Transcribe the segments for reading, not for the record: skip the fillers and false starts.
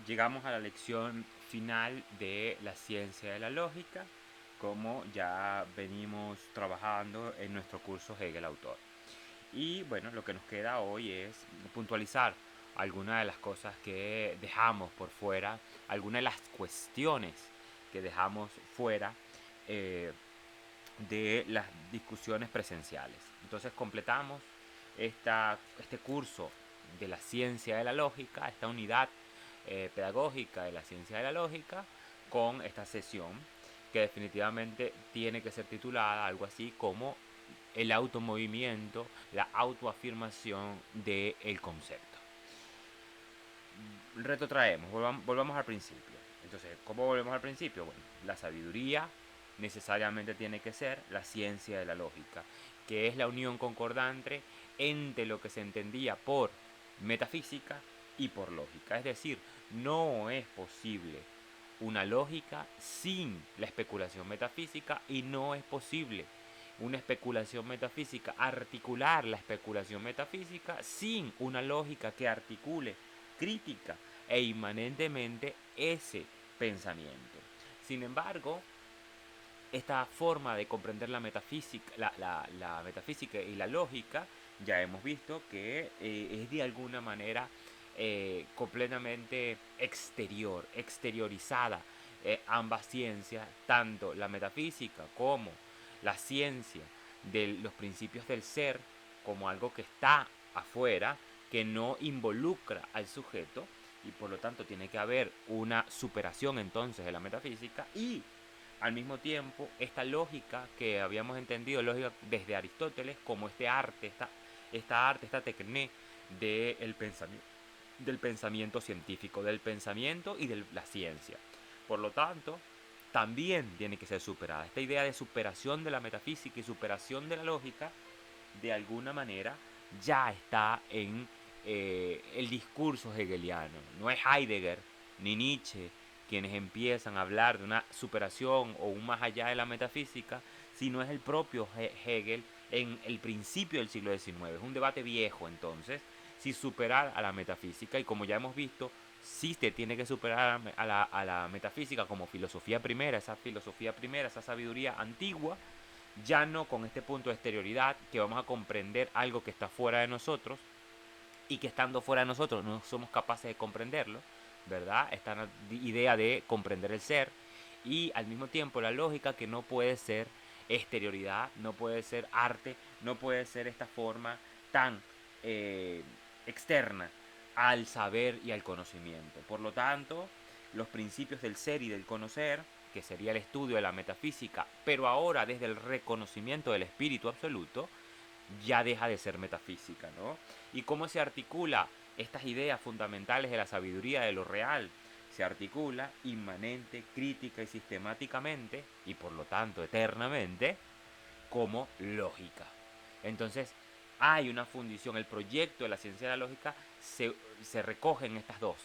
llegamos a la lección final de la ciencia de la lógica, como ya venimos trabajando en nuestro curso Hegel Autor. Y bueno, lo que nos queda hoy es puntualizar algunas de las cosas que dejamos por fuera, algunas de las cuestiones que dejamos fuera eh, de las discusiones presenciales. Entonces completamos este curso de la ciencia de la lógica, esta unidad pedagógica de la ciencia de la lógica, con esta sesión que definitivamente tiene que ser titulada algo así como el automovimiento, la autoafirmación del concepto. Retrotraemos, volvamos al principio. Entonces, ¿cómo volvemos al principio? Bueno, la sabiduría necesariamente tiene que ser la ciencia de la lógica, que es la unión concordante entre lo que se entendía por metafísica y por lógica. Es decir, no es posible una lógica sin la especulación metafísica y no es posible una especulación metafísica, articular la especulación metafísica sin una lógica que articule crítica e inmanentemente ese pensamiento. Sin embargo, esta forma de comprender la metafísica, la metafísica y la lógica, ya hemos visto que es de alguna manera completamente exteriorizada ambas ciencias, tanto la metafísica como la ciencia de los principios del ser, como algo que está afuera, que no involucra al sujeto, y por lo tanto tiene que haber una superación entonces de la metafísica y al mismo tiempo esta lógica que habíamos entendido, lógica desde Aristóteles, como esta tecné del pensamiento científico, del pensamiento y de la ciencia. Por lo tanto, también tiene que ser superada. Esta idea de superación de la metafísica y superación de la lógica, de alguna manera, ya está en el discurso hegeliano. No es Heidegger ni Nietzsche quienes empiezan a hablar de una superación o un más allá de la metafísica, sino es el propio Hegel en el principio del siglo XIX. Es un debate viejo entonces, si superar a la metafísica, y como ya hemos visto, sí se tiene que superar a la metafísica como filosofía primera, esa sabiduría antigua, ya no con este punto de exterioridad, que vamos a comprender algo que está fuera de nosotros y que estando fuera de nosotros no somos capaces de comprenderlo, ¿verdad? Esta idea de comprender el ser y al mismo tiempo la lógica que no puede ser exterioridad, no puede ser arte, no puede ser esta forma tan eh, externa al saber y al conocimiento. Por lo tanto, los principios del ser y del conocer, que sería el estudio de la metafísica, pero ahora desde el reconocimiento del espíritu absoluto, ya deja de ser metafísica, ¿no? ¿Y cómo se articula estas ideas fundamentales de la sabiduría de lo real? Se articula inmanente, crítica y sistemáticamente, y por lo tanto eternamente, como lógica. Entonces, hay una fundición, el proyecto de la ciencia de la lógica se recoge en estas dos.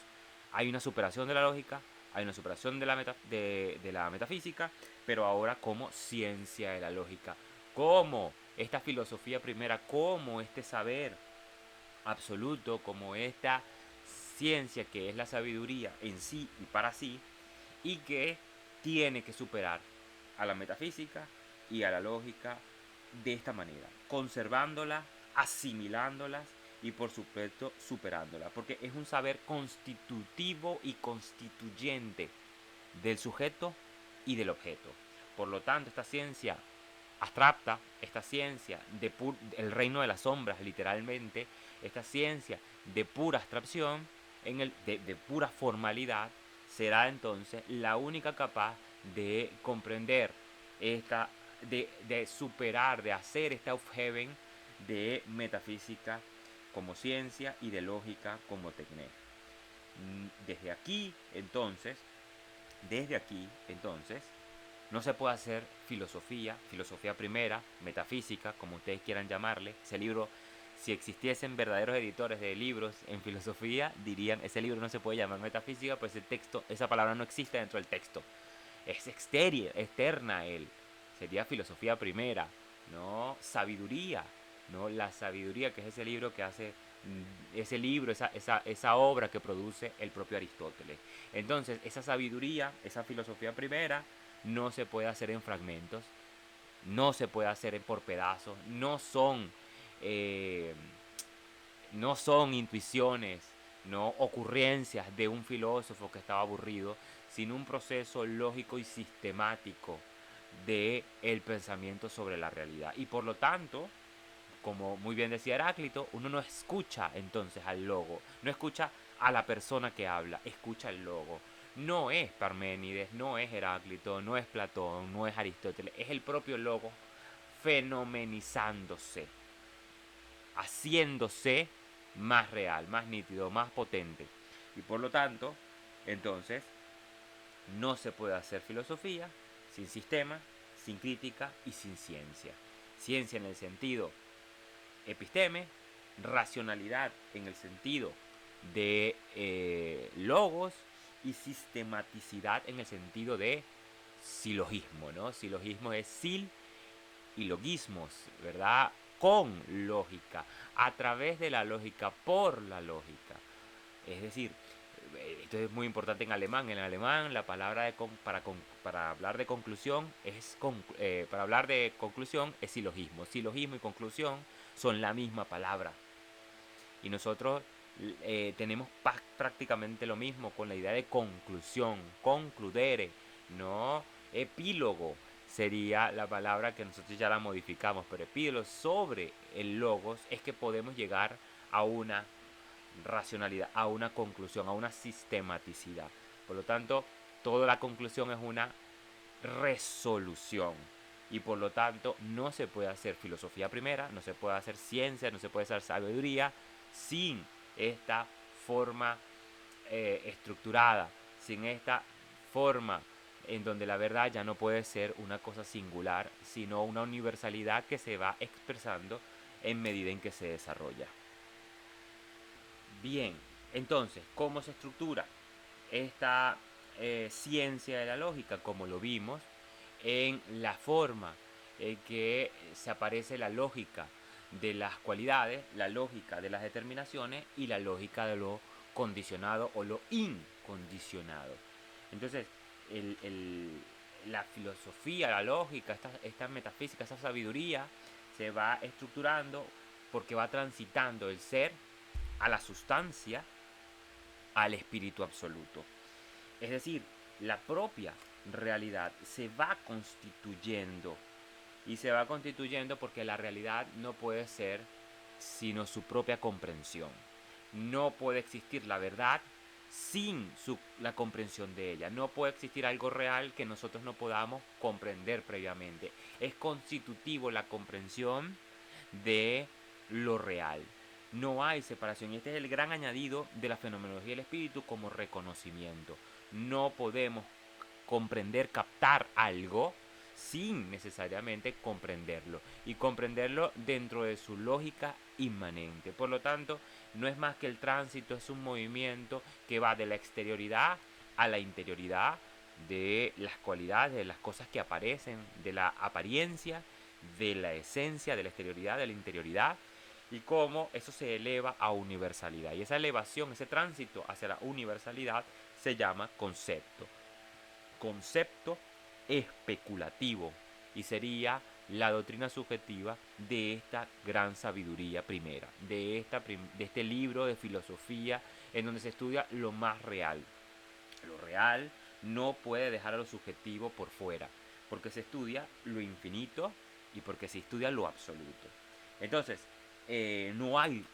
Hay una superación de la lógica, hay una superación de la metafísica, pero ahora como ciencia de la lógica, como esta filosofía primera, como este saber absoluto, como esta ciencia que es la sabiduría en sí y para sí, y que tiene que superar a la metafísica y a la lógica de esta manera, conservándolas, asimilándolas y por supuesto superándolas, porque es un saber constitutivo y constituyente del sujeto y del objeto. Por lo tanto, esta ciencia abstracta, esta ciencia el reino de las sombras, literalmente, esta ciencia de pura abstracción, de pura formalidad, será entonces la única capaz de comprender de superar, de hacer esta Aufheben de metafísica como ciencia y de lógica como tecné. Desde aquí, entonces, desde aquí, entonces, no se puede hacer filosofía primera, metafísica, como ustedes quieran llamarle. Ese libro, si existiesen verdaderos editores de libros en filosofía, dirían, ese libro no se puede llamar metafísica, pues el texto, esa palabra no existe dentro del texto. Es externa a él. Sería filosofía primera, no sabiduría, no la sabiduría, que es ese libro que hace ese libro, esa obra que produce el propio Aristóteles. Entonces, esa sabiduría, esa filosofía primera, no se puede hacer en fragmentos, no se puede hacer por pedazos, eh, no son intuiciones, no ocurrencias de un filósofo que estaba aburrido, sino un proceso lógico y sistemático de el pensamiento sobre la realidad. Y por lo tanto, como muy bien decía Heráclito, uno no escucha entonces al logo, no escucha a la persona que habla, escucha el logo. No es Parménides, no es Heráclito, no es Platón, no es Aristóteles, es el propio logo fenomenizándose, haciéndose más real, más nítido, más potente. Y por lo tanto, entonces, no se puede hacer filosofía sin sistema, sin crítica y sin ciencia. Ciencia en el sentido episteme, racionalidad en el sentido de logos y sistematicidad en el sentido de silogismo, ¿no? Silogismo es sil y logismos, ¿verdad? Con lógica, a través de la lógica, por la lógica. Es decir, esto es muy importante en alemán. En alemán la palabra para hablar de conclusión para hablar de conclusión es silogismo. Silogismo y conclusión son la misma palabra. Y nosotros tenemos prácticamente lo mismo con la idea de conclusión, concludere, no epílogo sería la palabra que nosotros ya la modificamos, pero epílogo sobre el logos es que podemos llegar a una racionalidad, a una conclusión, a una sistematicidad. Por lo tanto, toda la conclusión es una resolución. Y por lo tanto, no se puede hacer filosofía primera, no se puede hacer ciencia, no se puede hacer sabiduría sin esta forma estructurada, sin esta forma en donde la verdad ya no puede ser una cosa singular, sino una universalidad que se va expresando en medida en que se desarrolla. Bien, entonces, ¿cómo se estructura esta ciencia de la lógica? Como lo vimos en la forma en que se aparece la lógica de las cualidades, la lógica de las determinaciones y la lógica de lo condicionado o lo incondicionado. Entonces, el, el, la filosofía, la lógica, esta metafísica, esta sabiduría se va estructurando porque va transitando el ser a la sustancia, al espíritu absoluto. Es decir, la propia realidad se va constituyendo y se va constituyendo porque la realidad no puede ser sino su propia comprensión. No puede existir la verdad sin la comprensión de ella. No puede existir algo real que nosotros no podamos comprender previamente. Es constitutivo la comprensión de lo real. No hay separación y este es el gran añadido de la fenomenología del espíritu como reconocimiento. No podemos comprender, captar algo sin necesariamente comprenderlo y comprenderlo dentro de su lógica inmanente. Por lo tanto, no es más que el tránsito, es un movimiento que va de la exterioridad a la interioridad, de las cualidades, de las cosas que aparecen, de la apariencia, de la esencia, de la exterioridad, de la interioridad, y cómo eso se eleva a universalidad. Y esa elevación, ese tránsito hacia la universalidad se llama concepto. Concepto especulativo y sería la doctrina subjetiva de esta gran sabiduría primera, de este libro de filosofía en donde se estudia lo más real. Lo real no puede dejar a lo subjetivo por fuera, porque se estudia lo infinito y porque se estudia lo absoluto. Entonces, no hay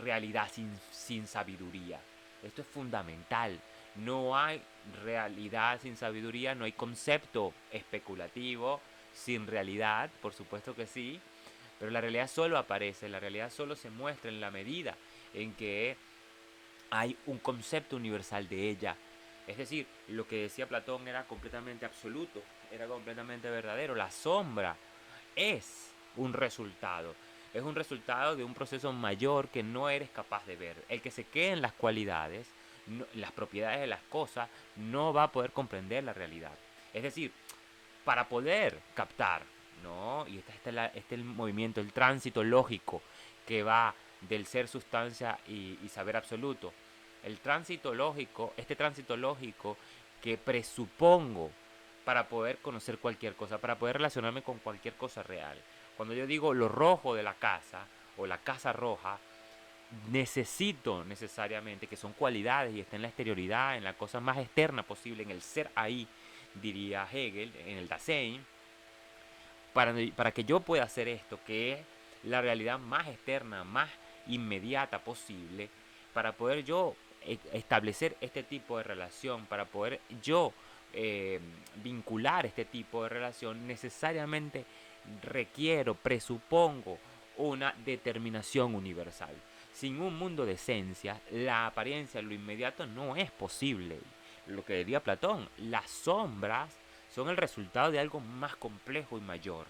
realidad sin sabiduría. Esto es fundamental. No hay realidad sin sabiduría, no hay concepto especulativo sin realidad, por supuesto que sí, pero la realidad solo aparece, la realidad solo se muestra en la medida en que hay un concepto universal de ella. Es decir, lo que decía Platón era completamente absoluto, era completamente verdadero. La sombra es un resultado de un proceso mayor que no eres capaz de ver. El que se quede en las cualidades, las propiedades de las cosas, no va a poder comprender la realidad. Es decir, para poder captar, ¿no? Y este es el movimiento, el tránsito lógico que va del ser, sustancia y saber absoluto. El tránsito lógico, este tránsito lógico que presupongo para poder conocer cualquier cosa, para poder relacionarme con cualquier cosa real. Cuando yo digo lo rojo de la casa o la casa roja, necesito necesariamente, que son cualidades y está en la exterioridad, en la cosa más externa posible, en el ser ahí, diría Hegel, en el Dasein, para que yo pueda hacer esto, que es la realidad más externa, más inmediata posible, para poder yo establecer este tipo de relación, para poder yo vincular este tipo de relación, necesariamente requiero, presupongo una determinación universal. Sin un mundo de esencia, la apariencia, lo inmediato no es posible. Lo que diría Platón, las sombras son el resultado de algo más complejo y mayor.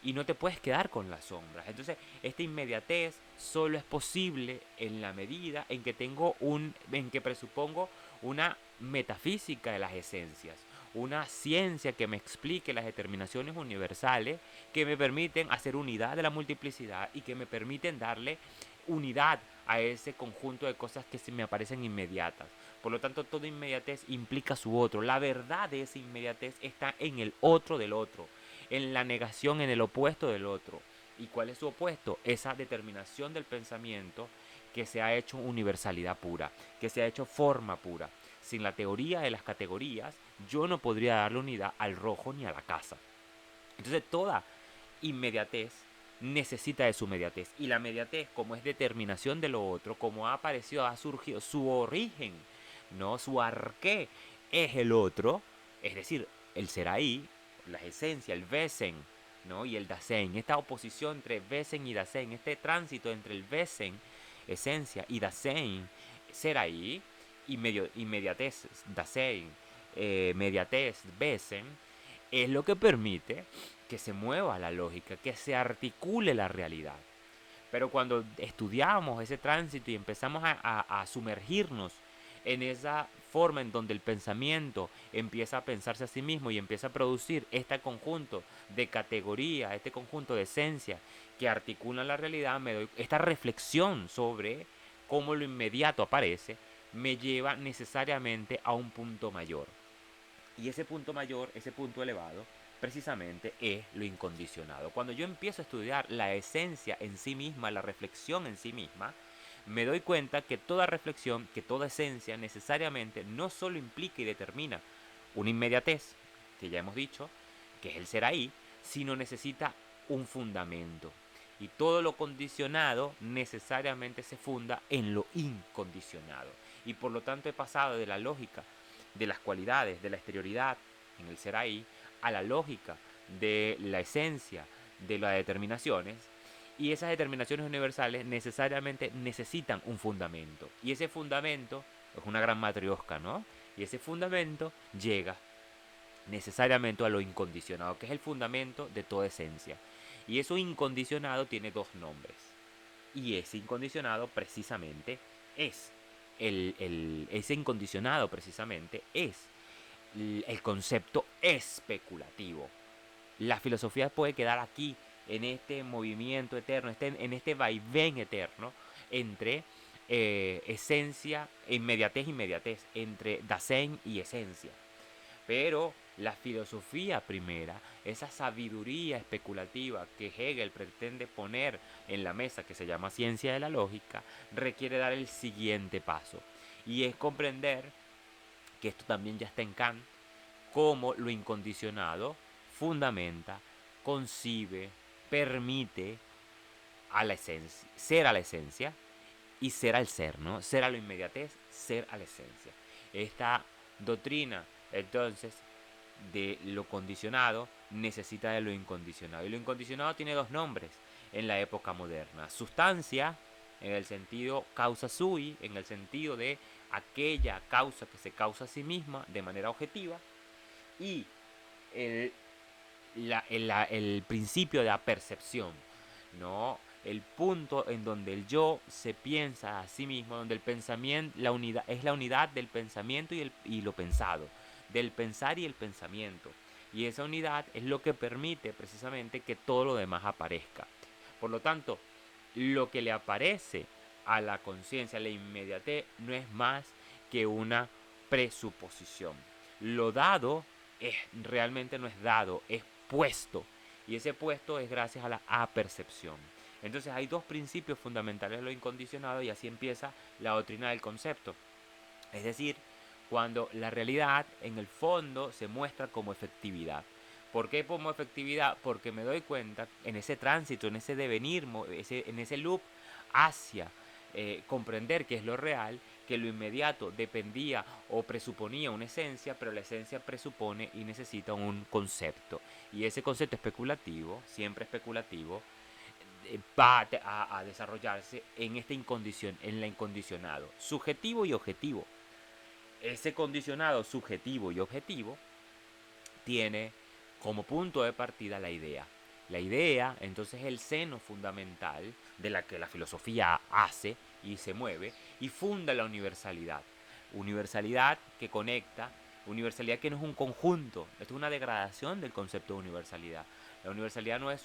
Y no te puedes quedar con las sombras. Entonces, esta inmediatez solo es posible en la medida en que presupongo una metafísica de las esencias, una ciencia que me explique las determinaciones universales que me permiten hacer unidad de la multiplicidad y que me permiten darle unidad a ese conjunto de cosas que se me aparecen inmediatas. Por lo tanto, toda inmediatez implica su otro. La verdad de esa inmediatez está en el otro del otro, en la negación, en el opuesto del otro. ¿Y cuál es su opuesto? Esa determinación del pensamiento que se ha hecho universalidad pura, que se ha hecho forma pura. Sin la teoría de las categorías, yo no podría darle unidad al rojo ni a la casa. Entonces, toda inmediatez necesita de su mediatez. Y la mediatez, como es determinación de lo otro, como ha aparecido, ha surgido, su origen, ¿no? Su arqué es el otro, es decir, el ser ahí, la esencia, el Wesen, ¿no? Y el Dasein. Esta oposición entre Wesen y Dasein, este tránsito entre el Wesen, esencia, y Dasein, ser ahí, inmediatez, Dasein, mediatez, Wesen, es lo que permite que se mueva la lógica, que se articule la realidad. Pero cuando estudiamos ese tránsito y empezamos a sumergirnos en esa forma en donde el pensamiento empieza a pensarse a sí mismo y empieza a producir este conjunto de categorías, este conjunto de esencias que articulan la realidad, esta reflexión sobre cómo lo inmediato aparece, me lleva necesariamente a un punto mayor. Y ese punto mayor, ese punto elevado, precisamente es lo incondicionado. Cuando yo empiezo a estudiar la esencia en sí misma, la reflexión en sí misma, me doy cuenta que toda reflexión, que toda esencia necesariamente no solo implica y determina una inmediatez, que ya hemos dicho, que es el ser ahí, sino necesita un fundamento. Y todo lo condicionado necesariamente se funda en lo incondicionado. Y por lo tanto he pasado de la lógica de las cualidades, de la exterioridad en el ser ahí, a la lógica de la esencia, de las determinaciones. Y esas determinaciones universales necesariamente necesitan un fundamento. Y ese fundamento es una gran matriosca, ¿no? Y ese fundamento llega necesariamente a lo incondicionado, que es el fundamento de toda esencia. Y eso incondicionado tiene dos nombres. Y ese incondicionado precisamente es ese incondicionado precisamente es el concepto especulativo. La filosofía puede quedar aquí, en este movimiento eterno, en este vaivén eterno entre esencia, inmediatez, entre Dasein y esencia. Pero la filosofía primera, esa sabiduría especulativa que Hegel pretende poner en la mesa, que se llama ciencia de la lógica, requiere dar el siguiente paso. Y es comprender, que esto también ya está en Kant, cómo lo incondicionado fundamenta, concibe, permite a la esencia, ser a la esencia y ser al ser, ¿no? Ser a la inmediatez, ser a la esencia. Esta doctrina, entonces, de lo condicionado necesita de lo incondicionado. Y lo incondicionado tiene dos nombres en la época moderna. Sustancia, en el sentido causa sui, en el sentido de aquella causa que se causa a sí misma de manera objetiva. Y el, el principio de la percepción, ¿no? El punto en donde el yo se piensa a sí mismo, donde el pensamiento, la unidad, es la unidad del pensamiento y lo pensado, del pensar y el pensamiento. Y esa unidad es lo que permite precisamente que todo lo demás aparezca. Por lo tanto, lo que le aparece a la conciencia, la inmediatez, no es más que una presuposición. Lo dado realmente no es dado, es puesto. Y ese puesto es gracias a la apercepción. Entonces hay dos principios fundamentales de lo incondicionado y así empieza la doctrina del concepto. Es decir, cuando la realidad en el fondo se muestra como efectividad. ¿Por qué como efectividad? Porque me doy cuenta en ese tránsito, en ese devenir, en ese loop hacia comprender qué es lo real, que lo inmediato dependía o presuponía una esencia, pero la esencia presupone y necesita un concepto. Y ese concepto especulativo, siempre especulativo, va a desarrollarse en esta incondición, en la incondicionado, subjetivo y objetivo. Ese condicionado subjetivo y objetivo tiene como punto de partida la idea. La idea, entonces, es el seno fundamental de la que la filosofía hace y se mueve y funda la universalidad. Universalidad que conecta, universalidad que no es un conjunto, esto es una degradación del concepto de universalidad. La universalidad no es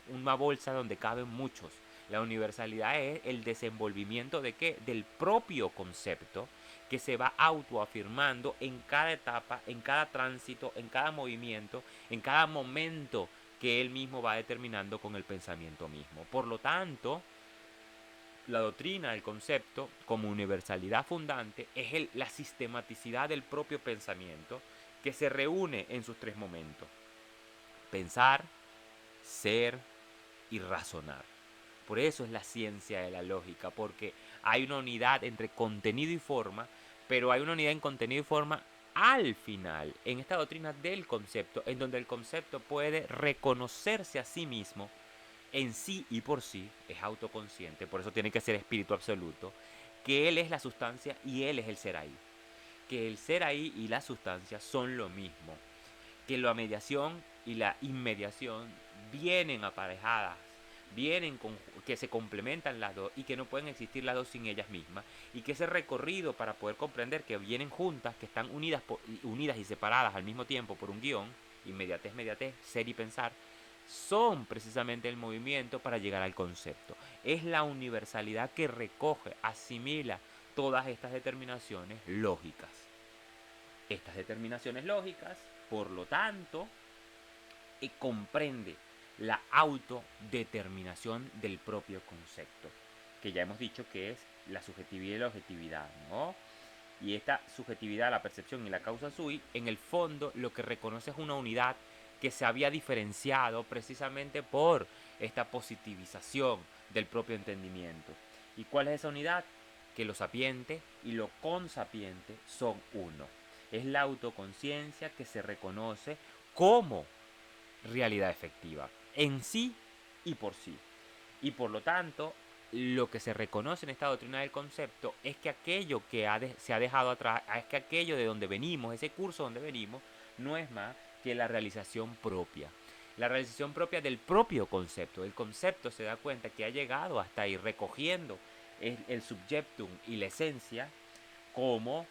una bolsa donde caben muchos. La universalidad es el desenvolvimiento de qué? Del propio concepto que se va autoafirmando en cada etapa, en cada tránsito, en cada movimiento, en cada momento que él mismo va determinando con el pensamiento mismo. Por lo tanto, la doctrina del concepto como universalidad fundante es la sistematicidad del propio pensamiento que se reúne en sus tres momentos: pensar, ser y razonar. Por eso es la ciencia de la lógica, porque hay una unidad entre contenido y forma, pero hay una unidad en contenido y forma al final, en esta doctrina del concepto, en donde el concepto puede reconocerse a sí mismo, en sí y por sí, es autoconsciente, por eso tiene que ser espíritu absoluto, que él es la sustancia y él es el ser ahí. Que el ser ahí y la sustancia son lo mismo, que la mediación y la inmediación vienen aparejadas, que se complementan las dos y que no pueden existir las dos sin ellas mismas, y que ese recorrido para poder comprender que vienen juntas, que están unidas y separadas al mismo tiempo por un guión, inmediatez, mediatez, ser y pensar, son precisamente el movimiento para llegar al concepto. Es la universalidad que recoge, asimila todas estas determinaciones lógicas. Estas determinaciones lógicas, por lo tanto, comprende la autodeterminación del propio concepto, que ya hemos dicho que es la subjetividad y la objetividad, ¿no? Y esta subjetividad, la percepción y la causa sui, en el fondo lo que reconoce es una unidad que se había diferenciado precisamente por esta positivización del propio entendimiento. ¿Y cuál es esa unidad? Que lo sapiente y lo consapiente son uno. Es la autoconciencia que se reconoce como realidad efectiva, en sí y por sí. Y por lo tanto, lo que se reconoce en esta doctrina del concepto es que aquello que se ha dejado atrás, es que aquello de donde venimos, ese curso donde venimos, no es más que la realización propia. La realización propia del propio concepto. El concepto se da cuenta que ha llegado hasta ahí recogiendo el subjectum y la esencia como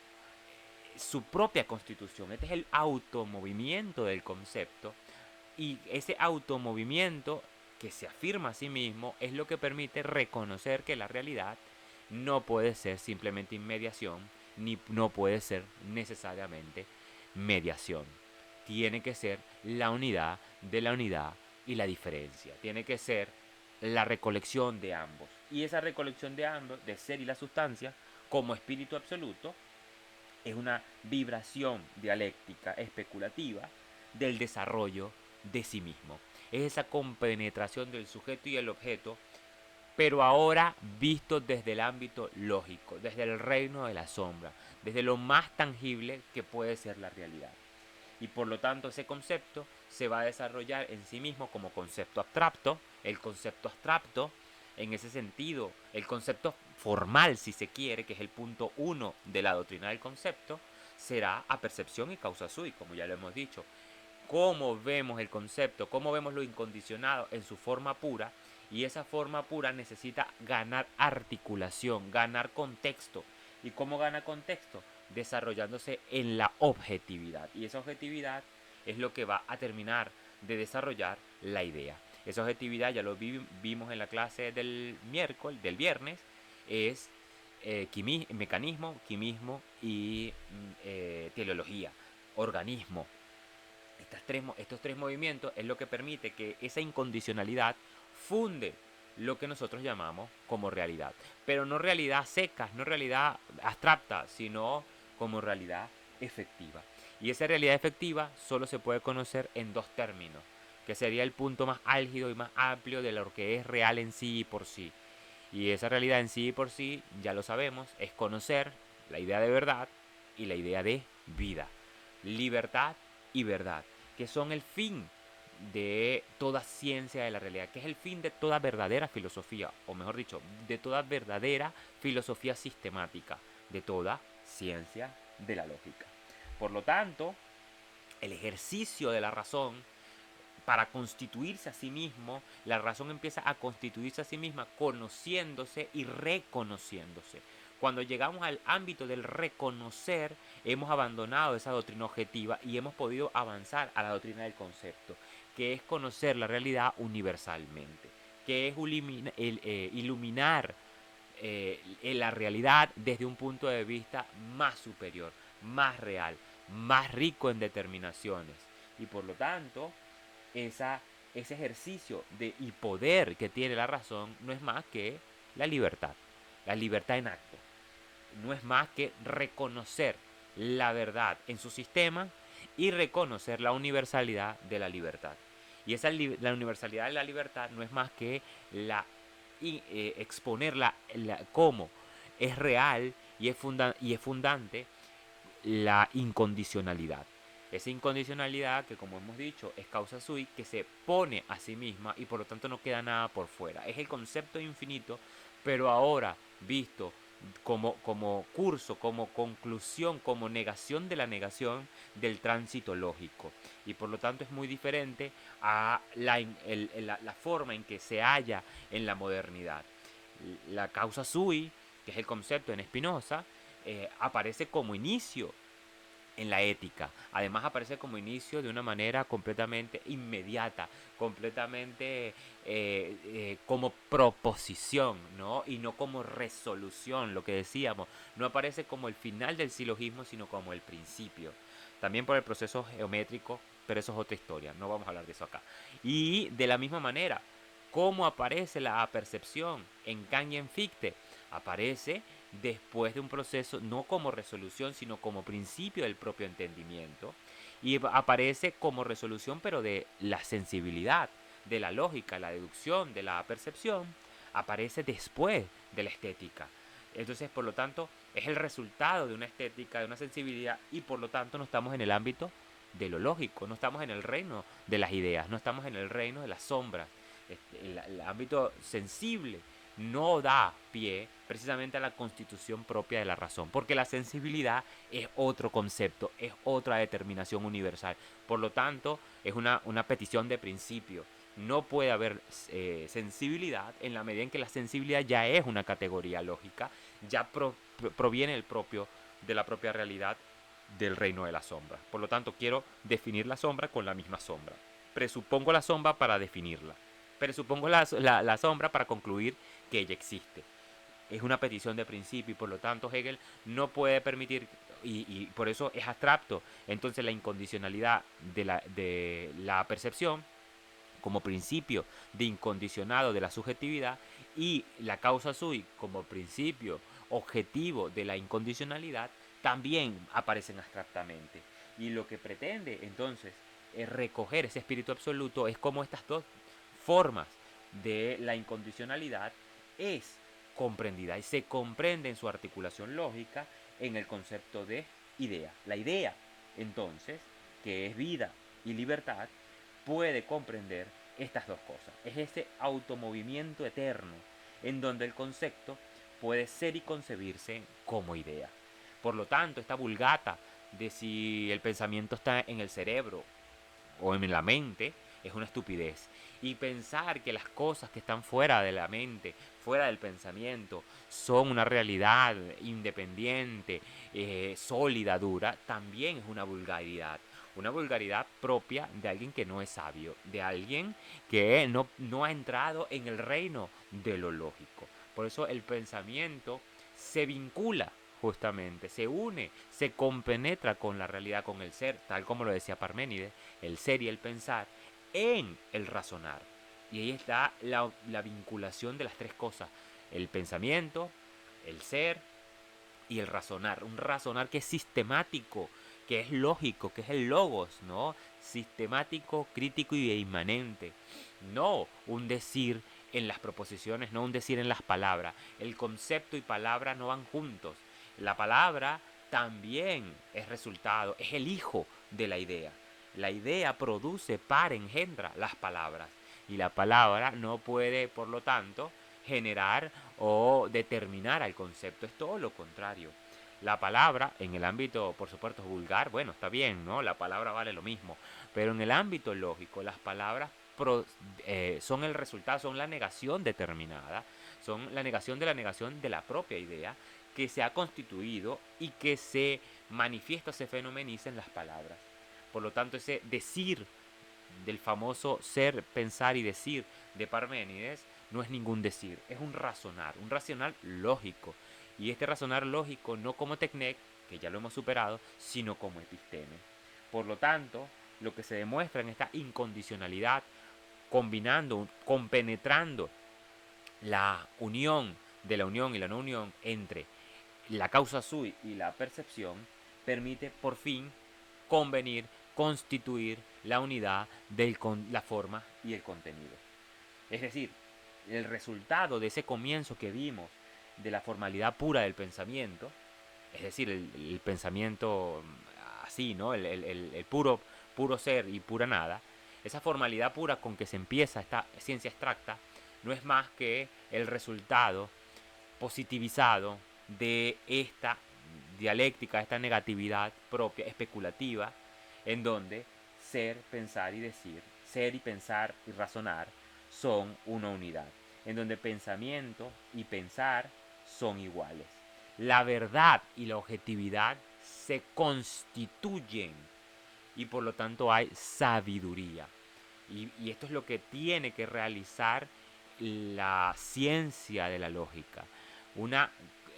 su propia constitución. Este es el automovimiento del concepto, y ese automovimiento que se afirma a sí mismo es lo que permite reconocer que la realidad no puede ser simplemente inmediación, ni no puede ser necesariamente mediación. Tiene que ser la unidad de la unidad y la diferencia. Tiene que ser la recolección de ambos. Y esa recolección de ambos, de ser y la sustancia, como espíritu absoluto, es una vibración dialéctica especulativa del desarrollo de sí mismo. Es esa compenetración del sujeto y el objeto, pero ahora visto desde el ámbito lógico, desde el reino de la sombra, desde lo más tangible que puede ser la realidad. Y por lo tanto ese concepto se va a desarrollar en sí mismo como concepto abstracto. El concepto abstracto, en ese sentido, el concepto formal, si se quiere, que es el punto 1 de la doctrina del concepto, será apercepción y causa sui, como ya lo hemos dicho. Cómo vemos el concepto, cómo vemos lo incondicionado en su forma pura, y esa forma pura necesita ganar articulación, ganar contexto. ¿Y cómo gana contexto? Desarrollándose en la objetividad. Y esa objetividad es lo que va a terminar de desarrollar la idea. Esa objetividad, ya lo vimos en la clase del viernes, es mecanismo, quimismo y teleología, organismo. Estos tres movimientos es lo que permite que esa incondicionalidad funde lo que nosotros llamamos como realidad. Pero no realidad seca, no realidad abstracta, sino como realidad efectiva. Y esa realidad efectiva solo se puede conocer en dos términos, que sería el punto más álgido y más amplio de lo que es real en sí y por sí. Y esa realidad en sí y por sí, ya lo sabemos, es conocer la idea de verdad y la idea de vida. Libertad y verdad, que son el fin de toda ciencia de la realidad, que es el fin de toda verdadera filosofía, o mejor dicho, de toda verdadera filosofía sistemática, de toda ciencia de la lógica. Por lo tanto, el ejercicio de la razón para constituirse a sí mismo, la razón empieza a constituirse a sí misma conociéndose y reconociéndose. Cuando llegamos al ámbito del reconocer, hemos abandonado esa doctrina objetiva y hemos podido avanzar a la doctrina del concepto, que es conocer la realidad universalmente, que es iluminar la realidad desde un punto de vista más superior, más real, más rico en determinaciones. Y por lo tanto, esa, ese ejercicio y poder que tiene la razón no es más que la libertad en acto. No es más que reconocer la verdad en su sistema y reconocer la universalidad de la libertad. Y la universalidad de la libertad no es más que exponer cómo es real y es fundante la incondicionalidad. Esa incondicionalidad que, como hemos dicho, es causa sui, que se pone a sí misma y por lo tanto no queda nada por fuera. Es el concepto infinito, pero ahora visto como curso, como conclusión, como negación de la negación del tránsito lógico. Y por lo tanto es muy diferente a la forma en que se halla en la modernidad. La causa sui, que es el concepto en Spinoza, aparece como inicio en la ética. Además aparece como inicio de una manera completamente inmediata, completamente como proposición, ¿no? Y no como resolución, lo que decíamos. No aparece como el final del silogismo, sino como el principio. También por el proceso geométrico, pero eso es otra historia, no vamos a hablar de eso acá. Y de la misma manera, ¿cómo aparece la apercepción en Kant y en Fichte? Aparece después de un proceso no como resolución, sino como principio del propio entendimiento. Y aparece como resolución, pero de la sensibilidad, de la lógica, la deducción, de la percepción, aparece después de la estética. Entonces, por lo tanto, es el resultado de una estética, de una sensibilidad, y por lo tanto no estamos en el ámbito de lo lógico, no estamos en el reino de las ideas, no estamos en el reino de las sombras. El ámbito sensible no da pie precisamente a la constitución propia de la razón, porque la sensibilidad es otro concepto, es otra determinación universal. Por lo tanto, es una petición de principio. No puede haber sensibilidad en la medida en que la sensibilidad ya es una categoría lógica, ya proviene de la propia realidad del reino de la sombra. Por lo tanto, quiero definir la sombra con la misma sombra. Presupongo la sombra para definirla. Presupongo la sombra para concluir que ella existe. Es una petición de principio y por lo tanto Hegel no puede permitir, y por eso es abstracto, entonces la incondicionalidad de la percepción como principio de incondicionado de la subjetividad y la causa sui como principio objetivo de la incondicionalidad también aparecen abstractamente. Y lo que pretende entonces es recoger ese espíritu absoluto es como estas dos formas de la incondicionalidad es comprendida y se comprende en su articulación lógica en el concepto de idea. La idea, entonces, que es vida y libertad, puede comprender estas dos cosas. Es ese automovimiento eterno en donde el concepto puede ser y concebirse como idea. Por lo tanto, esta vulgata de si el pensamiento está en el cerebro o en la mente, es una estupidez. Y pensar que las cosas que están fuera de la mente, fuera del pensamiento, son una realidad independiente, sólida, dura, también es una vulgaridad. Una vulgaridad propia de alguien que no es sabio, de alguien que no ha entrado en el reino de lo lógico. Por eso el pensamiento se vincula justamente, se une, se compenetra con la realidad, con el ser, tal como lo decía Parménides, el ser y el pensar, en el razonar. Y ahí está la vinculación de las tres cosas, el pensamiento, el ser y el razonar. Un razonar que es sistemático, que es lógico, que es el logos, ¿no? Sistemático, crítico y inmanente. No un decir en las proposiciones, no un decir en las palabras. El concepto y palabra no van juntos. La palabra también es resultado, es el hijo de la idea. La idea produce, para, engendra las palabras. Y la palabra no puede, por lo tanto, generar o determinar al concepto. Es todo lo contrario. La palabra, en el ámbito, por supuesto, vulgar, bueno, está bien, ¿no? La palabra vale lo mismo. Pero en el ámbito lógico, las palabras son el resultado, son la negación determinada, son la negación de la propia idea que se ha constituido y que se manifiesta, se fenomeniza en las palabras. Por lo tanto, ese decir del famoso ser, pensar y decir de Parménides no es ningún decir, es un razonar lógico. Y este razonar lógico no como Tecnec, que ya lo hemos superado, sino como episteme. Por lo tanto, lo que se demuestra en esta incondicionalidad, combinando, compenetrando la unión de la unión y la no unión entre la causa sui y la percepción, permite por fin convenir, constituir la unidad de la forma y el contenido. Es decir, el resultado de ese comienzo que vimos de la formalidad pura del pensamiento, es decir, el pensamiento así, ¿no? El puro ser y pura nada, esa formalidad pura con que se empieza esta ciencia abstracta, no es más que el resultado positivizado de esta dialéctica, esta negatividad propia, especulativa, en donde ser, pensar y decir, ser y pensar y razonar son una unidad, en donde pensamiento y pensar son iguales. La verdad y la objetividad se constituyen y por lo tanto hay sabiduría. Y esto es lo que tiene que realizar la ciencia de la lógica. Una,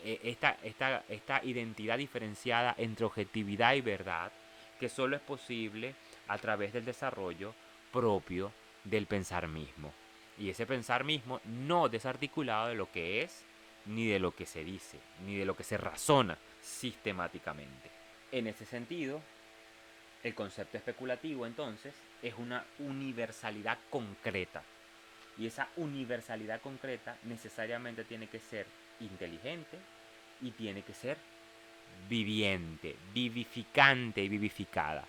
esta identidad diferenciada entre objetividad y verdad, que solo es posible a través del desarrollo propio del pensar mismo. Y ese pensar mismo no desarticulado de lo que es, ni de lo que se dice, ni de lo que se razona sistemáticamente. En ese sentido, el concepto especulativo entonces es una universalidad concreta. Y esa universalidad concreta necesariamente tiene que ser inteligente y tiene que ser viviente, vivificante y vivificada,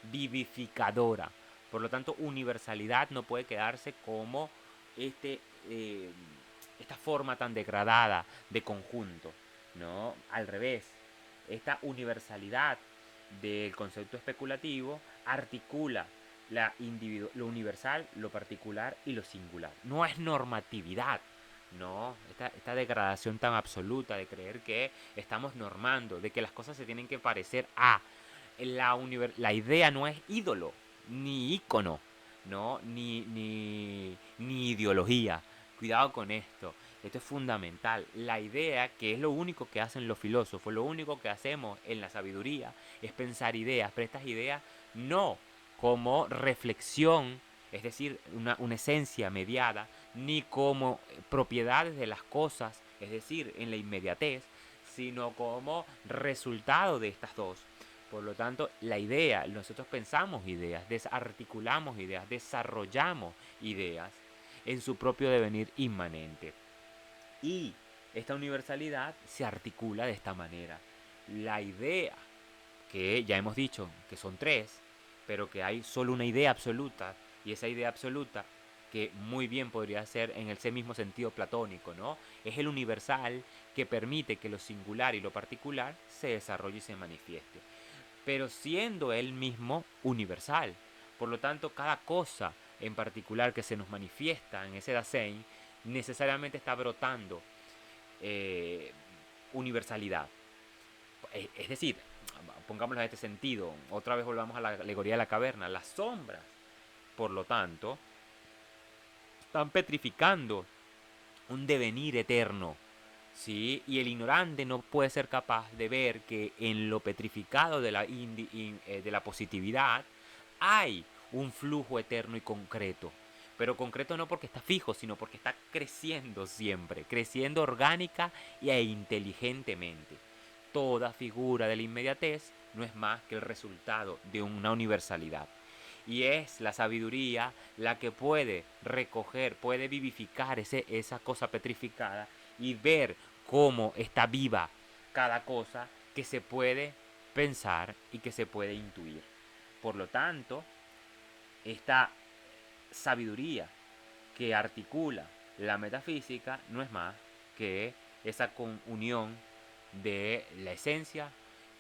vivificadora. Por lo tanto, universalidad no puede quedarse como este, eh, esta forma tan degradada de conjunto, ¿no? Al revés, esta universalidad del concepto especulativo articula lo universal, lo particular y lo singular. No es normatividad, no, esta degradación tan absoluta de creer que estamos normando, de que las cosas se tienen que parecer a. La idea no es ídolo, ni ícono, ¿no? Ni ideología. Cuidado con esto. Esto es fundamental. La idea, que es lo único que hacen los filósofos, lo único que hacemos en la sabiduría, es pensar ideas, pero estas ideas no como reflexión, es decir, una esencia mediada, ni como propiedades de las cosas, es decir, en la inmediatez, sino como resultado de estas dos. Por lo tanto, la idea, nosotros pensamos ideas, desarticulamos ideas, desarrollamos ideas en su propio devenir inmanente. Y esta universalidad se articula de esta manera. La idea, que ya hemos dicho que son tres, pero que hay solo una idea absoluta, y esa idea absoluta, que muy bien podría ser en ese mismo sentido platónico, ¿no? Es el universal que permite que lo singular y lo particular se desarrolle y se manifieste, pero siendo él mismo universal. Por lo tanto, cada cosa en particular que se nos manifiesta en ese Dasein, necesariamente está brotando eh, universalidad. Es decir, pongámoslo en este sentido, otra vez volvamos a la alegoría de la caverna, las sombras, por lo tanto, están petrificando un devenir eterno, ¿sí? Y el ignorante no puede ser capaz de ver que en lo petrificado de la positividad hay un flujo eterno y concreto. Pero concreto no porque está fijo, sino porque está creciendo siempre, creciendo orgánica e inteligentemente. Toda figura de la inmediatez no es más que el resultado de una universalidad. Y es la sabiduría la que puede recoger, puede vivificar esa cosa petrificada y ver cómo está viva cada cosa que se puede pensar y que se puede intuir. Por lo tanto, esta sabiduría que articula la metafísica no es más que esa unión de la esencia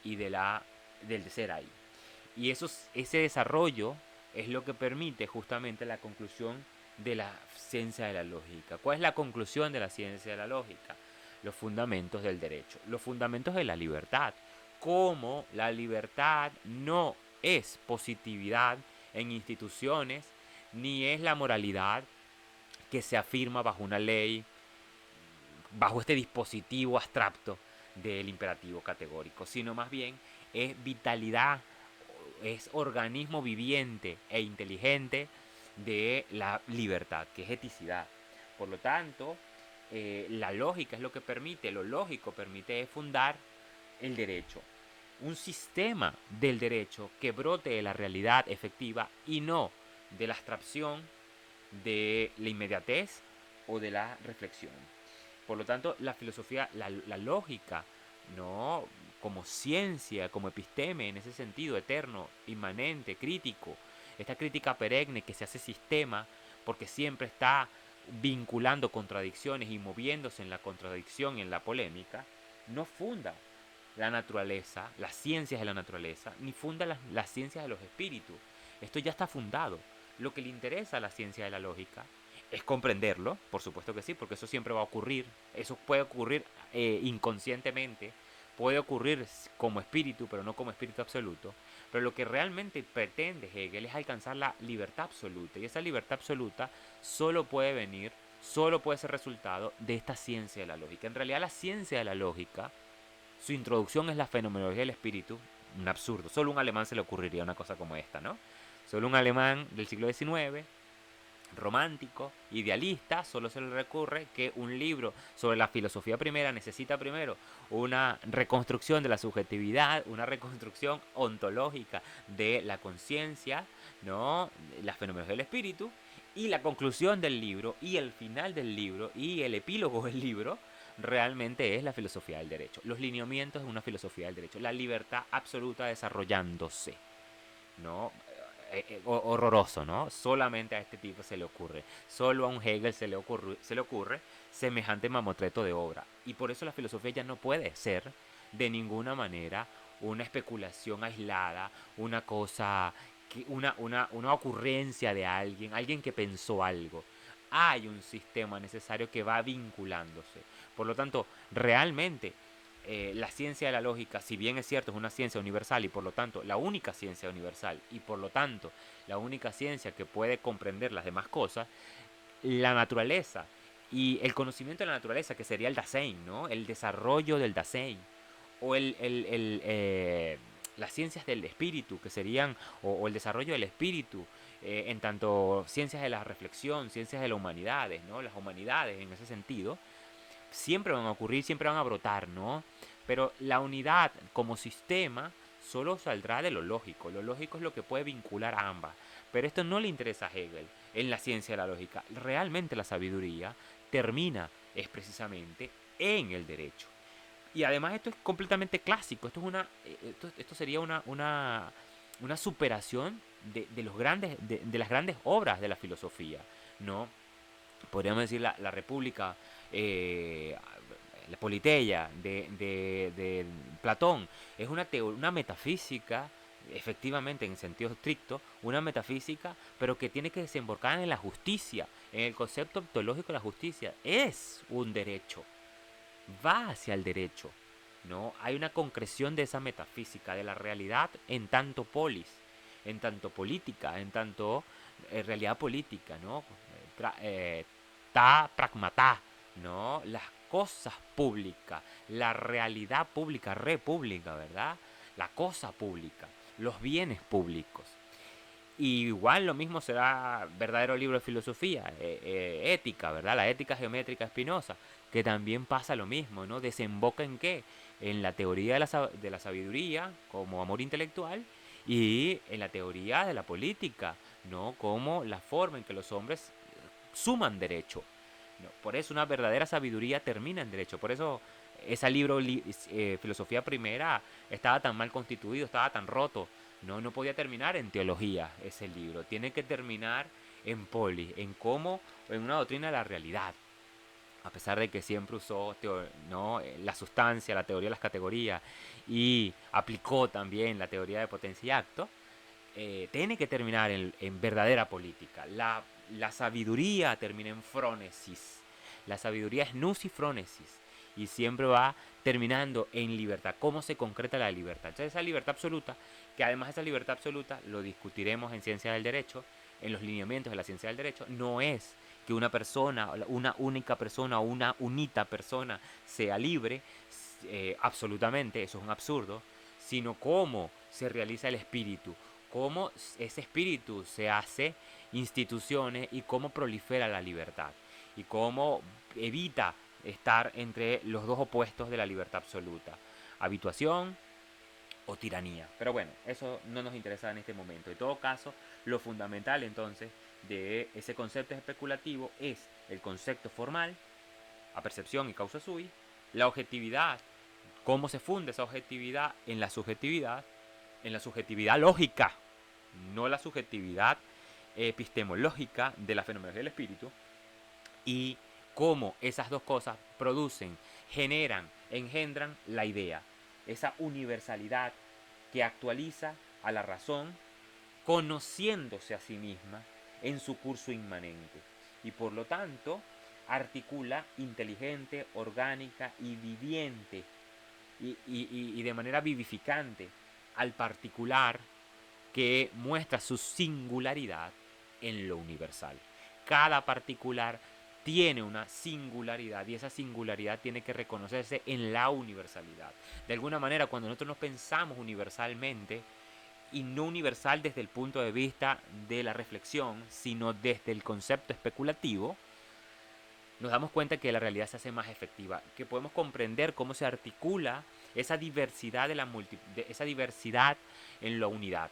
y del ser ahí. Y ese desarrollo es lo que permite justamente la conclusión de la ciencia de la lógica. ¿Cuál es la conclusión de la ciencia de la lógica? Los fundamentos del derecho, los fundamentos de la libertad. Cómo la libertad no es positividad en instituciones, ni es la moralidad que se afirma bajo una ley, bajo este dispositivo abstracto del imperativo categórico, sino más bien es vitalidad, es organismo viviente e inteligente de la libertad, que es eticidad. Por lo tanto, la lógica es lo que permite, lo lógico permite fundar el derecho. Un sistema del derecho que brote de la realidad efectiva y no de la abstracción, de la inmediatez o de la reflexión. Por lo tanto, la filosofía, la lógica, ¿no? Como ciencia, como episteme, en ese sentido, eterno, inmanente, crítico, esta crítica perenne que se hace sistema porque siempre está vinculando contradicciones y moviéndose en la contradicción y en la polémica, no funda la naturaleza, las ciencias de la naturaleza, ni funda las ciencias de los espíritus. Esto ya está fundado. Lo que le interesa a la ciencia de la lógica es comprenderlo, por supuesto que sí, porque eso siempre va a ocurrir. Eso puede ocurrir inconscientemente, puede ocurrir como espíritu, pero no como espíritu absoluto. Pero lo que realmente pretende Hegel es alcanzar la libertad absoluta. Y esa libertad absoluta solo puede venir, solo puede ser resultado de esta ciencia de la lógica. En realidad la ciencia de la lógica, su introducción es la fenomenología del espíritu. Un absurdo. Solo un alemán se le ocurriría una cosa como esta, ¿no? Solo un alemán del siglo XIX, romántico, idealista, solo se le recurre que un libro sobre la filosofía primera necesita primero una reconstrucción de la subjetividad, una reconstrucción ontológica de la conciencia, ¿no? La fenomenología del espíritu, y la conclusión del libro, y el final del libro, y el epílogo del libro, realmente es la filosofía del derecho. Los lineamientos de una filosofía del derecho, la libertad absoluta desarrollándose, ¿no? Horroroso, ¿no? Solamente a este tipo se le ocurre. Solo a un Hegel se le ocurre semejante mamotreto de obra. Y por eso la filosofía ya no puede ser de ninguna manera una especulación aislada, una cosa, una ocurrencia de alguien que pensó algo. Hay un sistema necesario que va vinculándose. Por lo tanto, realmente la ciencia de la lógica, si bien es cierto, es una ciencia universal y por lo tanto la única ciencia universal y por lo tanto la única ciencia que puede comprender las demás cosas, la naturaleza y el conocimiento de la naturaleza, que sería el Dasein, ¿no? El desarrollo del Dasein, o las ciencias del espíritu, que serían, o el desarrollo del espíritu, en tanto ciencias de la reflexión, ciencias de las humanidades, ¿no? Las humanidades en ese sentido, siempre van a ocurrir, siempre van a brotar, ¿no? Pero la unidad como sistema solo saldrá de lo lógico. Lo lógico es lo que puede vincular a ambas. Pero esto no le interesa a Hegel en la ciencia de la lógica. Realmente la sabiduría termina es precisamente en el derecho. Y además esto es completamente clásico. Esto sería una superación de los de las grandes obras de la filosofía, ¿no? Podríamos decir la República, eh, la Politeia de Platón, es una metafísica efectivamente, en sentido estricto, una metafísica, pero que tiene que desembocar en la justicia, en el concepto ontológico de la justicia. Es un derecho, va hacia el derecho, ¿no? Hay una concreción de esa metafísica, de la realidad en tanto polis, en tanto política, en tanto realidad política, ¿no? Ta pragmata, ¿no? Las cosas públicas, la realidad pública, república, ¿verdad? La cosa pública, los bienes públicos. Y igual lo mismo será verdadero libro de filosofía, ética, ¿verdad? La ética geométrica Spinoza, que también pasa lo mismo, ¿no? ¿Desemboca en qué? En la teoría de la sabiduría como amor intelectual y en la teoría de la política, ¿no? Como la forma en que los hombres suman derecho. ¿No? Por eso una verdadera sabiduría termina en derecho. Por eso ese libro, Filosofía Primera, estaba tan mal constituido, estaba tan roto. No podía terminar en teología ese libro. Tiene que terminar en poli, en cómo, en una doctrina de la realidad. A pesar de que siempre usó ¿no? La sustancia, la teoría de las categorías y aplicó también la teoría de potencia y acto, tiene que terminar en verdadera política. La sabiduría termina en frónesis. La sabiduría es nous y frónesis. Y siempre va terminando en libertad. ¿Cómo se concreta la libertad? Entonces esa libertad absoluta, que además esa libertad absoluta, lo discutiremos en ciencia del derecho, en los lineamientos de la ciencia del derecho, no es que una persona, una única persona o una unita persona sea libre, absolutamente, eso es un absurdo, sino cómo se realiza el espíritu, cómo ese espíritu se hace instituciones y cómo prolifera la libertad y cómo evita estar entre los dos opuestos de la libertad absoluta, habituación o tiranía. Pero bueno, eso no nos interesa en este momento. En todo caso, lo fundamental entonces de ese concepto especulativo es el concepto formal, apercepción y causa sui, la objetividad, cómo se funda esa objetividad en la subjetividad lógica, no la subjetividad epistemológica de la fenomenología del espíritu, y cómo esas dos cosas producen, generan, engendran la idea, esa universalidad que actualiza a la razón conociéndose a sí misma en su curso inmanente y por lo tanto articula inteligente, orgánica y viviente y de manera vivificante al particular que muestra su singularidad en lo universal. Cada particular tiene una singularidad y esa singularidad tiene que reconocerse en la universalidad. De alguna manera, cuando nosotros nos pensamos universalmente, y no universal desde el punto de vista de la reflexión, sino desde el concepto especulativo, nos damos cuenta que la realidad se hace más efectiva, que podemos comprender cómo se articula esa diversidad, esa diversidad en la unidad.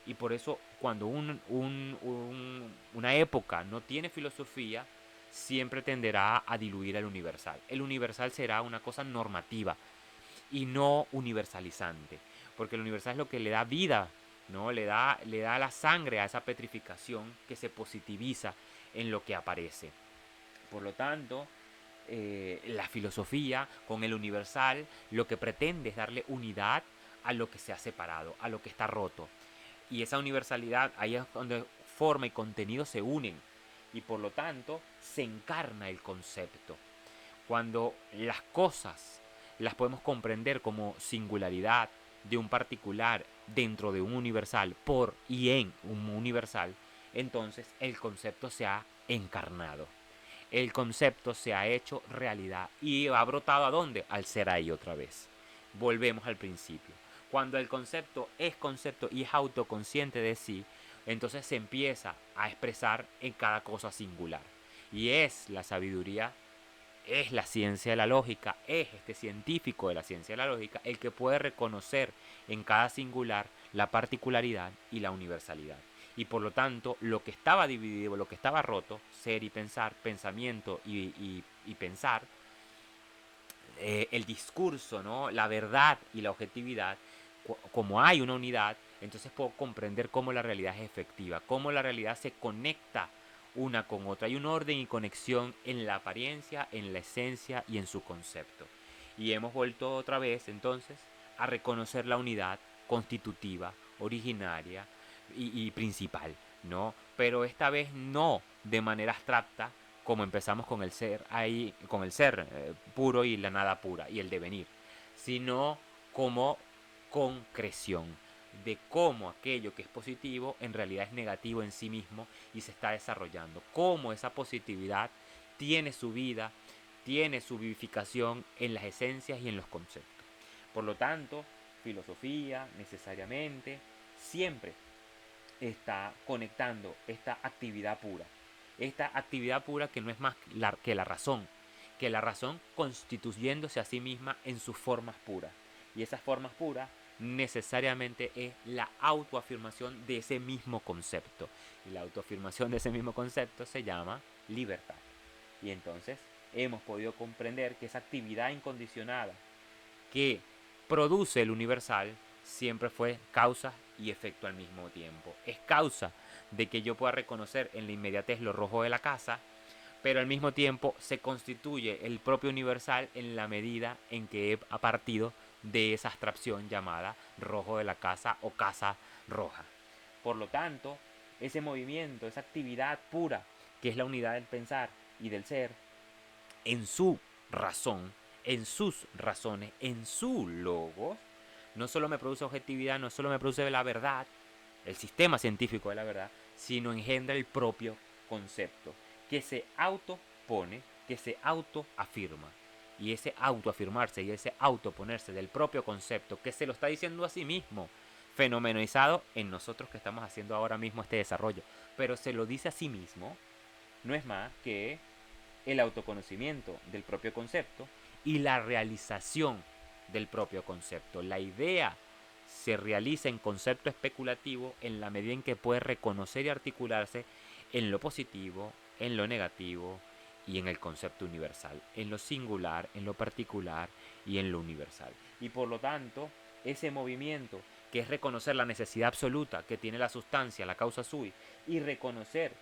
Y por eso cuando una época no tiene filosofía, siempre tenderá a diluir el universal. El universal será una cosa normativa y no universalizante, porque el universal es lo que le da vida, ¿no? Le da la sangre a esa petrificación que se positiviza en lo que aparece. Por lo tanto, la filosofía con el universal lo que pretende es darle unidad a lo que se ha separado, a lo que está roto. Y esa universalidad, ahí es donde forma y contenido se unen. Y por lo tanto, se encarna el concepto. Cuando las cosas las podemos comprender como singularidad de un particular dentro de un universal, por y en un universal, entonces el concepto se ha encarnado. El concepto se ha hecho realidad y ha brotado ¿a dónde? Al ser ahí otra vez. Volvemos al principio. Cuando el concepto y es autoconsciente de sí, entonces se empieza a expresar en cada cosa singular. Y es la sabiduría, es la ciencia de la lógica, es este científico de la ciencia de la lógica el que puede reconocer en cada singular la particularidad y la universalidad. Y por lo tanto, lo que estaba dividido, lo que estaba roto, ser y pensar, pensamiento y pensar, el discurso, ¿no? La verdad y la objetividad, como hay una unidad, entonces puedo comprender cómo la realidad es efectiva, cómo la realidad se conecta una con otra. Hay un orden y conexión en la apariencia, en la esencia y en su concepto. Y hemos vuelto otra vez entonces a reconocer la unidad constitutiva originaria y principal, ¿no? Pero esta vez no de manera abstracta, como empezamos con el ser ahí, con el ser puro y la nada pura y el devenir, sino como concreción de cómo aquello que es positivo en realidad es negativo en sí mismo y se está desarrollando, cómo esa positividad tiene su vida, tiene su vivificación en las esencias y en los conceptos. Por lo tanto, filosofía necesariamente siempre está conectando esta actividad pura que no es más que la razón constituyéndose a sí misma en sus formas puras. Y esas formas puras necesariamente es la autoafirmación de ese mismo concepto. Y la autoafirmación de ese mismo concepto se llama libertad. Y entonces hemos podido comprender que esa actividad incondicionada que produce el universal siempre fue causa y efecto al mismo tiempo. Es causa de que yo pueda reconocer en la inmediatez lo rojo de la casa, pero al mismo tiempo se constituye el propio universal en la medida en que he partido de esa abstracción llamada rojo de la casa o casa roja. Por lo tanto, ese movimiento, esa actividad pura, que es la unidad del pensar y del ser, en su razón, en sus razones, en su logos, no solo me produce objetividad, no solo me produce la verdad, el sistema científico de la verdad, sino engendra el propio concepto, que se autopone, que se autoafirma. Y ese autoafirmarse y ese autoponerse del propio concepto, que se lo está diciendo a sí mismo, fenomenizado en nosotros que estamos haciendo ahora mismo este desarrollo, pero se lo dice a sí mismo, no es más que el autoconocimiento del propio concepto y la realización del propio concepto. La idea se realiza en concepto especulativo en la medida en que puede reconocer y articularse en lo positivo, en lo negativo y en el concepto universal, en lo singular, en lo particular y en lo universal. Y por lo tanto, ese movimiento que es reconocer la necesidad absoluta que tiene la sustancia, la causa sui, y reconocer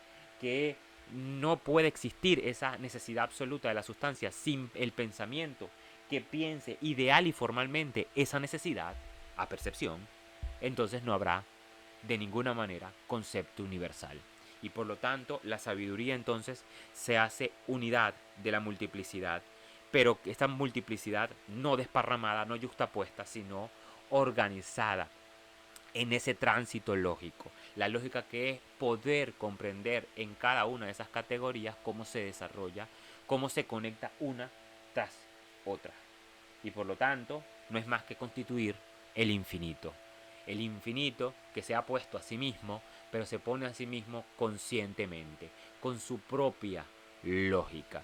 que no puede existir esa necesidad absoluta de la sustancia sin el pensamiento que piense ideal y formalmente esa necesidad a percepción, entonces no habrá de ninguna manera concepto universal. Y por lo tanto, la sabiduría entonces se hace unidad de la multiplicidad, pero esta multiplicidad no desparramada, no yuxtapuesta, sino organizada en ese tránsito lógico. La lógica que es poder comprender en cada una de esas categorías cómo se desarrolla, cómo se conecta una tras otra. Y por lo tanto, no es más que constituir el infinito. El infinito que se ha puesto a sí mismo, pero se pone a sí mismo conscientemente, con su propia lógica.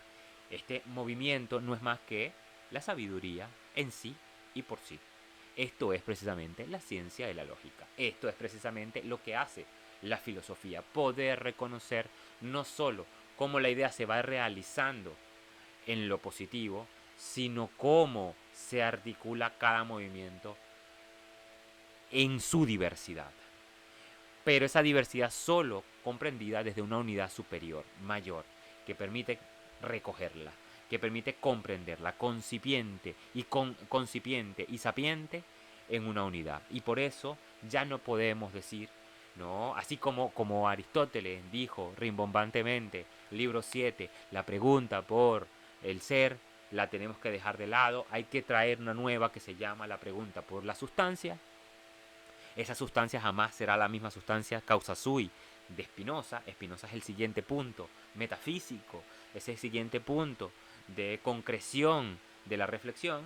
Este movimiento no es más que la sabiduría en sí y por sí. Esto es precisamente la ciencia de la lógica. Esto es precisamente lo que hace la filosofía. Poder reconocer no solo cómo la idea se va realizando en lo positivo, sino cómo se articula cada movimiento en su diversidad. Pero esa diversidad solo comprendida desde una unidad superior, mayor, que permite recogerla, que permite comprenderla, concipiente y sapiente en una unidad. Y por eso ya no podemos decir, ¿no? Así como Aristóteles dijo rimbombantemente, libro 7, la pregunta por el ser la tenemos que dejar de lado, hay que traer una nueva que se llama la pregunta por la sustancia. Esa sustancia jamás será la misma sustancia causa sui de Spinoza. Spinoza es el siguiente punto metafísico, es el siguiente punto de concreción de la reflexión,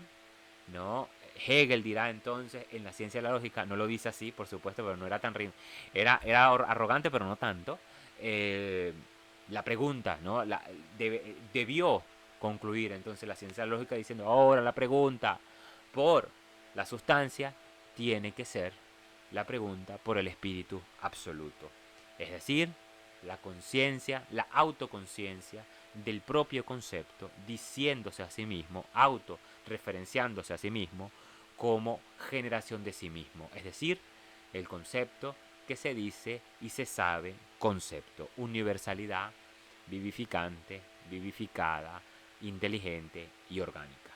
¿no? Hegel dirá entonces en la ciencia de la lógica, no lo dice así, por supuesto, pero no era tan era arrogante, pero no tanto. La pregunta, ¿no? Debió concluir entonces la ciencia de la lógica diciendo, ahora la pregunta por la sustancia tiene que ser la pregunta por el espíritu absoluto. Es decir, la conciencia, la autoconciencia del propio concepto, diciéndose a sí mismo, autorreferenciándose a sí mismo como generación de sí mismo. Es decir, el concepto que se dice y se sabe concepto. Universalidad, vivificante, vivificada, inteligente y orgánica.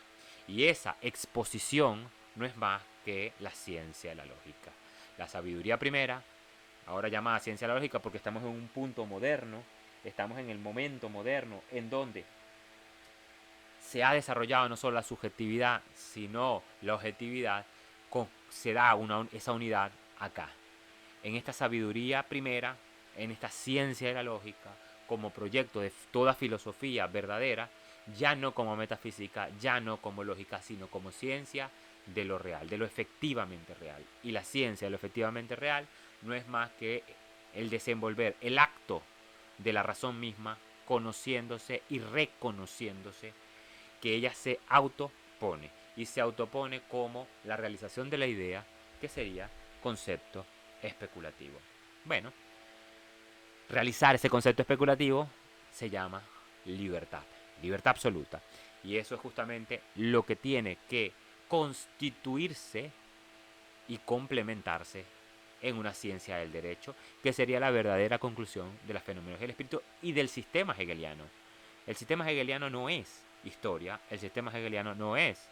Y esa exposición no es más que la ciencia de la lógica. La sabiduría primera, ahora llamada ciencia de la lógica, porque estamos en un punto moderno, estamos en el momento moderno en donde se ha desarrollado no solo la subjetividad, sino la objetividad, se da esa unidad acá, en esta sabiduría primera, en esta ciencia de la lógica, como proyecto de toda filosofía verdadera, ya no como metafísica, ya no como lógica, sino como ciencia de lo real, de lo efectivamente real. Y la ciencia de lo efectivamente real no es más que el desenvolver el acto de la razón misma, conociéndose y reconociéndose que ella se autopone, y se autopone como la realización de la idea, que sería concepto especulativo. Bueno, realizar ese concepto especulativo se llama libertad, libertad absoluta. Y eso es justamente lo que tiene que constituirse y complementarse en una ciencia del derecho, que sería la verdadera conclusión de la fenomenología del espíritu y del sistema hegeliano. El sistema hegeliano no es historia, el sistema hegeliano no es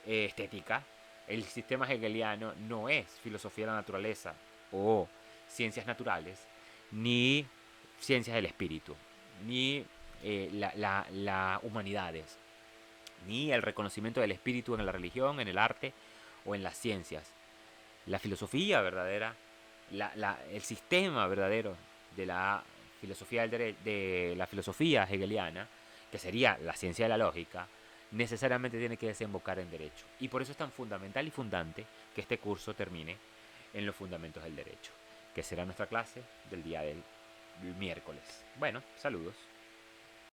estética, el sistema hegeliano no es filosofía de la naturaleza o ciencias naturales, ni ciencias del espíritu, ni la humanidades, ni el reconocimiento del espíritu en la religión, en el arte o en las ciencias. La filosofía verdadera, el sistema verdadero de la filosofía de la filosofía hegeliana, que sería la ciencia de la lógica, necesariamente tiene que desembocar en derecho. Y por eso es tan fundamental y fundante que este curso termine en los fundamentos del derecho, que será nuestra clase del día del miércoles. Bueno, saludos.